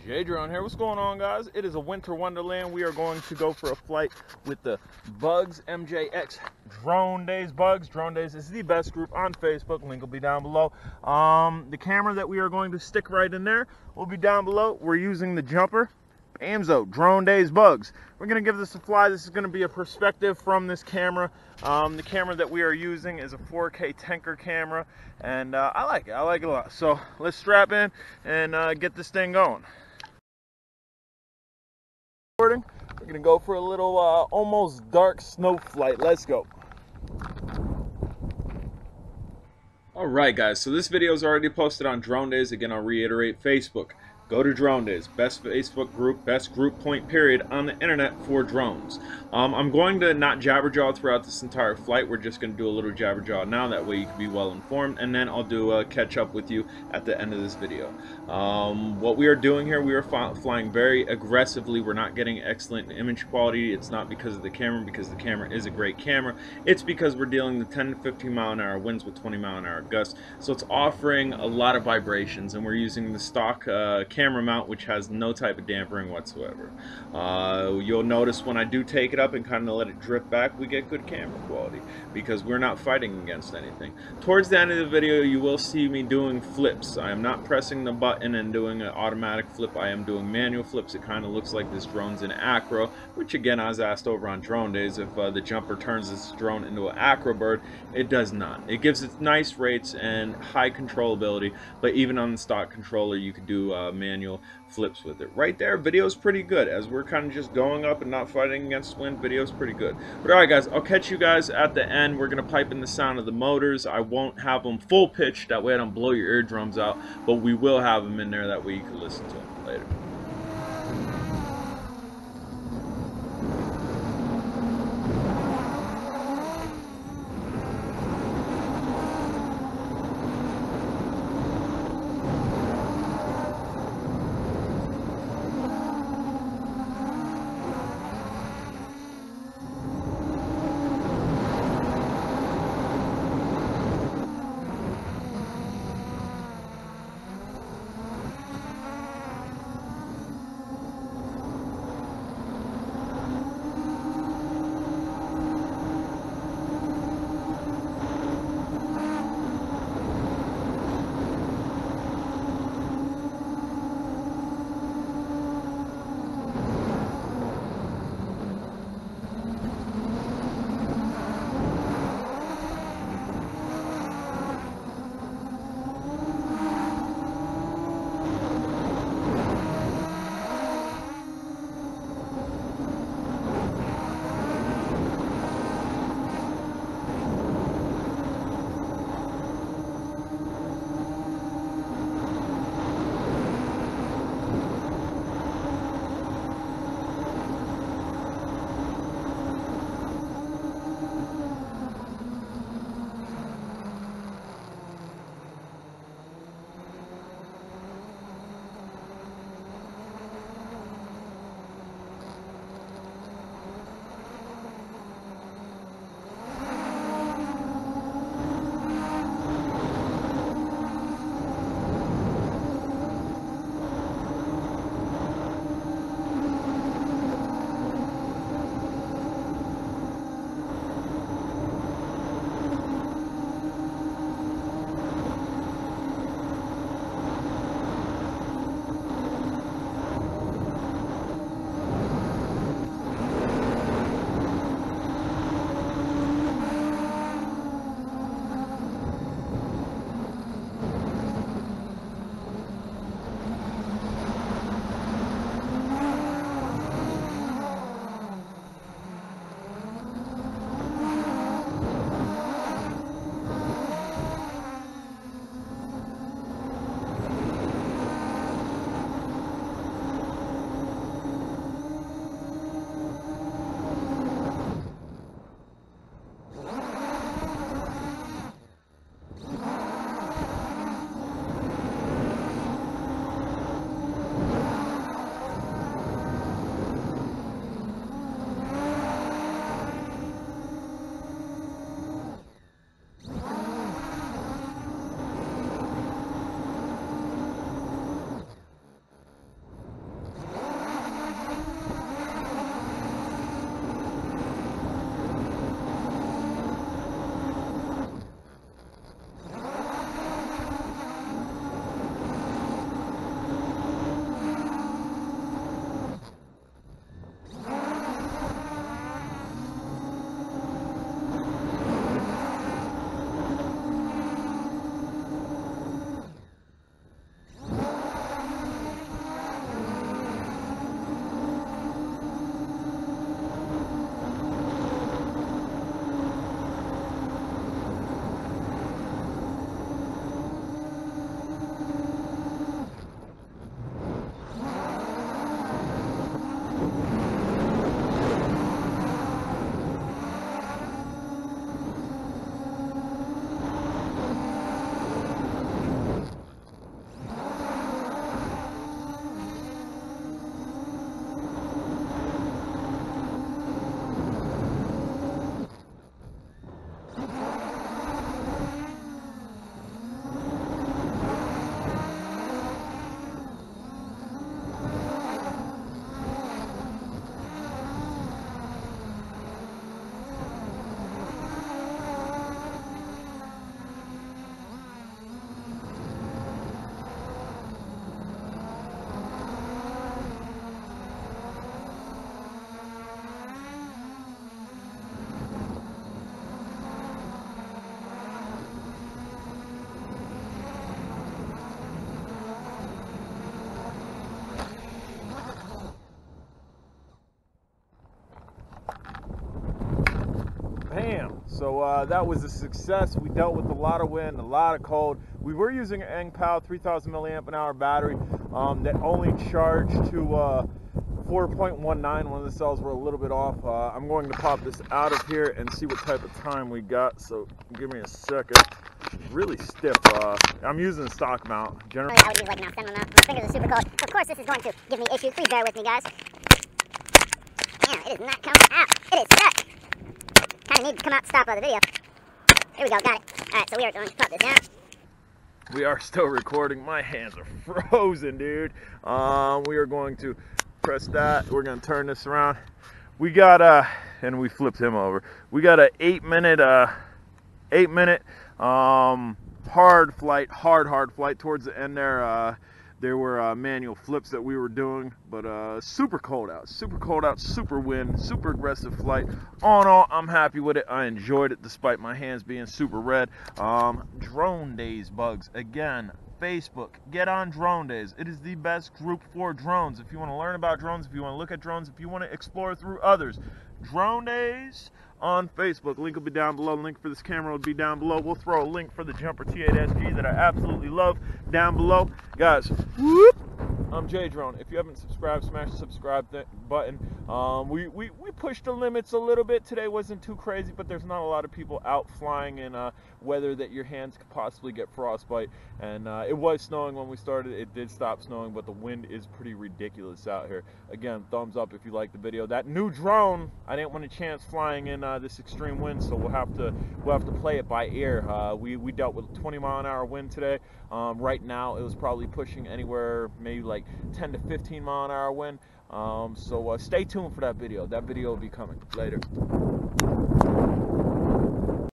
Drone here. What's going on, guys? It is a winter wonderland. We are going to go for a flight with the Bugs MJX Drone Days. Bugs Drone Days is the best group on Facebook. Link will be down below. The camera that we are going to stick right in there will be down below. We're using the jumper. Amzo Drone Days Bugs. We're going to give this a fly. This is going to be a perspective from this camera. The camera that we are using is a 4K tanker camera, and I like it. I like it a lot. So let's strap in and get this thing going. We're going to go for a little almost dark snow flight. Let's go. Alright guys, so this video is already posted on Drone Days. Again, I'll reiterate, Facebook. Go to Drone Days, best Facebook group, best group point period on the internet for drones. I'm going to not jabberjaw throughout this entire flight. We're just going to do a little jabberjaw now. That way you can be well informed, and then I'll do a catch up with you at the end of this video. What we are doing here, we are flying very aggressively. We're not getting excellent image quality. It's not because of the camera, because the camera is a great camera. It's because we're dealing with 10 to 15 mile an hour winds with 20 mile an hour gusts. So it's offering a lot of vibrations, and we're using the stock camera mount, which has no type of dampering whatsoever. You'll notice when I do take it up and kind of let it drift back, we get good camera quality because we're not fighting against anything. Towards the end of the video, you will see me doing flips. I am not pressing the button and doing an automatic flip. I am doing manual flips. It kind of looks like this drone's in acro, which again, I was asked over on Drone Days if the jumper turns this drone into an acro bird. It does not. It gives it nice rates and high controllability, but even on the stock controller, you could do manual flips with it. Right there, video's pretty good. As we're kind of just going up and not fighting against wind, video's pretty good. But alright guys, I'll catch you guys at the end. We're going to pipe in the sound of the motors. I won't have them full pitch, that way I don't blow your eardrums out, but we will have them in there, that way you can listen to them later. So that was a success. We dealt with a lot of wind, a lot of cold. We were using an NPow 3000 milliamp an hour battery that only charged to 4.19. One of the cells were a little bit off. I'm going to pop this out of here and see what type of time we got. So give me a second. It's really stiff. I'm using a stock mount. Generally, I would use like an external mount. My fingers are super cold. Of course, this is going to give me issues. Please bear with me, guys. Yeah, it is not coming out. It is stuck. Kind of need to come out to stop the video. Here we go, got it. Alright, so we are going to pop this out. We are still recording. My hands are frozen, dude. We are going to press that. We're going to turn this around. We got and we flipped him over. We got a 8 minute hard flight towards the end there. There were manual flips that we were doing, but super cold out, super wind, super aggressive flight. All in all, I'm happy with it. I enjoyed it despite my hands being super red. Drone Days bugs, again, Facebook, get on Drone Days. It is the best group for drones. If you want to learn about drones, if you want to look at drones, if you want to explore through others, Drone Days on Facebook. Link will be down below. Link for this camera will be down below. We'll throw a link for the Jumper T8SG that I absolutely love down below. Guys, whoop, I'm J Drone. If you haven't subscribed, smash the subscribe button. We pushed the limits a little bit. Today wasn't too crazy, but there's not a lot of people out flying in weather that your hands could possibly get frostbite. And it was snowing when we started. It did stop snowing, but the wind is pretty ridiculous out here. Again, thumbs up if you liked the video. That new drone, I didn't want a chance flying in this extreme wind, so we'll have to play it by ear. We dealt with a 20-mile-an-hour wind today. Right now, it was probably pushing anywhere maybe like 10 to 15-mile-an-hour wind. So stay tuned for that video. That video will be coming later.